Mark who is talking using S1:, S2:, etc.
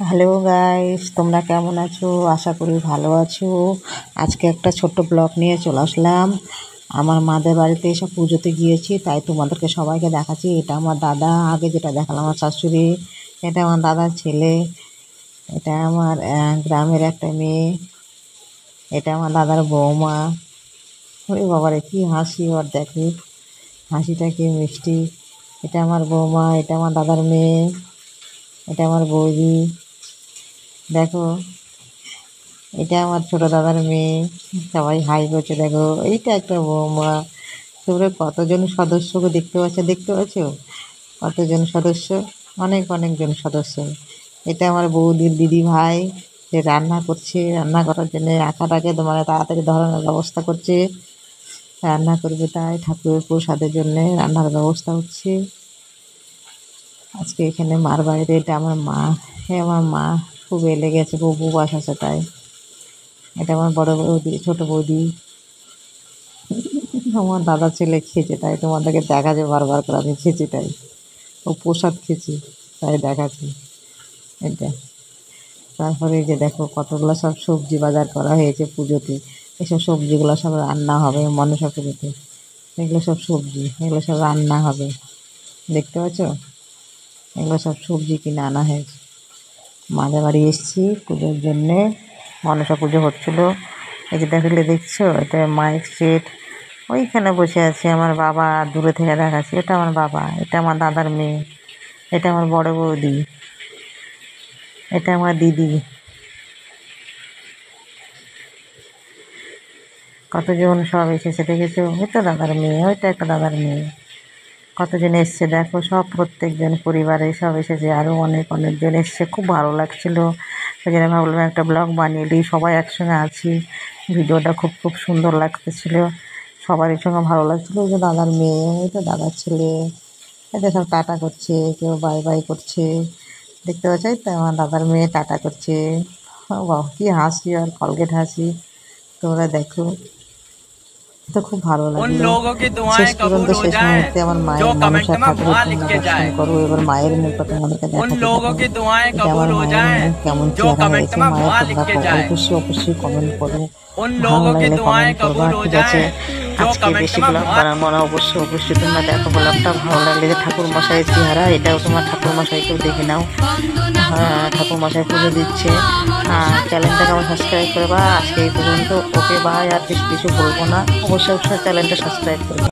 S1: Hello guys, তোমরা কেমন আছো? আশা করি ভালো আছো। আজকে একটা ছোট্ট ব্লগ নিয়ে চলে আসলাম। আমার মাদের বাড়িতে এসে পুজোতে গিয়েছি, তাই তোমাদেরকে সবাইকে দেখাচ্ছি। এটা আমার দাদা, আগে যেটা দেখালাম আমার শাশুড়ি, এটা আমার দাদার ছেলে, এটা আমার গ্রামের একটা মেয়ে, এটা আমার দাদার বৌমা। ওরে বাবারে কি হাসি ওর, দেখে হাসিটা কি মিষ্টি। এটা আমার বৌমা, এটা আমার দাদার মেয়ে, এটা আমার বৌদি। দেখো, এটা আমার ছোট দাদার মেয়ে। সবাই হাই করছে, দেখো এইটা একটা বৌমা। তোমরা কতজন সদস্যকে দেখতে পাচ্ছ কতজন সদস্য, অনেক অনেকজন সদস্য। এটা আমার বৌদির দিদি ভাই, সে রান্না করছে, রান্না করার জন্য আঁকাটাকে মানে তাড়াতাড়ি ধরানোর ব্যবস্থা করছে। রান্না করবে, তাই ঠাকুরের প্রসাদের জন্য রান্নার ব্যবস্থা হচ্ছে আজকে এখানে মার বাড়িতে। এটা আমার মা, হ্যাঁ আমার মা খুব এলে গেছে, খুব উপবাস আছে তাই। এটা আমার বড় বৌদি, ছোট বৌদি। আমার দাদা ছেলে খেয়েছে, তাই তোমাদেরকে দেখাচ্ছে বারবার করে, আমি খেয়েছি তাই। ও প্রসাদ খেয়েছি তাই দেখাচ্ছি এটা। তারপরে এই যে দেখো কতগুলো সব সবজি বাজার করা হয়েছে পুজোতে। এসব সবজিগুলো সব রান্না হবে মনসা পুজোতে। এগুলো সব সবজি, এগুলো সব রান্না হবে, দেখতে পাচ্ছ? এগুলো সব সবজি কিনে আনা হয়েছে। মাদের বাড়ি এসেছি পুজোর জন্যে, মনসা পুজো হচ্ছিলো। এই যে দেখছো, এটা মাইক সেট। ওইখানে বসে আছে আমার বাবা, দূরে থেকে দেখাচ্ছি। এটা আমার বাবা, এটা আমার দাদার মেয়ে, এটা আমার বড় বৌদি, এটা আমার দিদি। কতজন সব এসেছে দেখেছো? ওইটা দাদার মেয়ে, ওইটা একটা দাদার মেয়ে। কতজন এসছে দেখো, সব প্রত্যেকজন পরিবারে সব এসেছে, আরও অনেক অনেকজন এসছে। খুব ভালো লাগছিল, ওই জন্য ভাবলাম একটা ব্লগ বানিয়ে দিই, সবাই একসঙ্গে আছি। ভিডিওটা খুব খুব সুন্দর লাগতেছিল, সবারই সঙ্গে ভালো লাগছিলো। ওই যে দাদার মেয়ে, ওই তো দাদার ছেলে, এটা সব টাটা করছে, কেউ বাই বাই করছে, দেখতে পাচ্ছ? তো আমার দাদার মেয়ে টাটা করছে। বাহ কি হাসি, আর কলগেট হাসি। তোমরা দেখো, তো খুব ভালো লাগলো। শেষ পর্যন্ত শেষ মুহূর্তে আমার মায়ের মনসা ঠাকুরের তোমরা দর্শন করো। এবার মায়ের মুখটা তোমাদেরকে দেখাতে থাকো। এটা আমার মায়ের মুখ কেমন চেহারা হয়েছে মায়ের, তোমরা অবশ্যই অবশ্যই কমেন্ট করো। ভালো লাগলে কমেন্ট করবা, ঠিক আছে? আজকে বেশি ব্লগ বানাবো না, অবশ্যই অবশ্যই তোমরা দেখো ব্লগটা। ভালো লাগলে যে ঠাকুর মশাইয়ের চেহারা, এটাও তোমার ঠাকুর মশাইকেও দেখে নাও। ঠাকুর মশাই পুজো দিচ্ছে। চ্যানেলটাকে আমার সাবস্ক্রাইব করবা। আজকে এই পর্যন্ত, ওকে বাই। আর বেশি কিছু বলবো না, অবশ্যই অবশ্যই চ্যানেলটা সাবস্ক্রাইব করবে।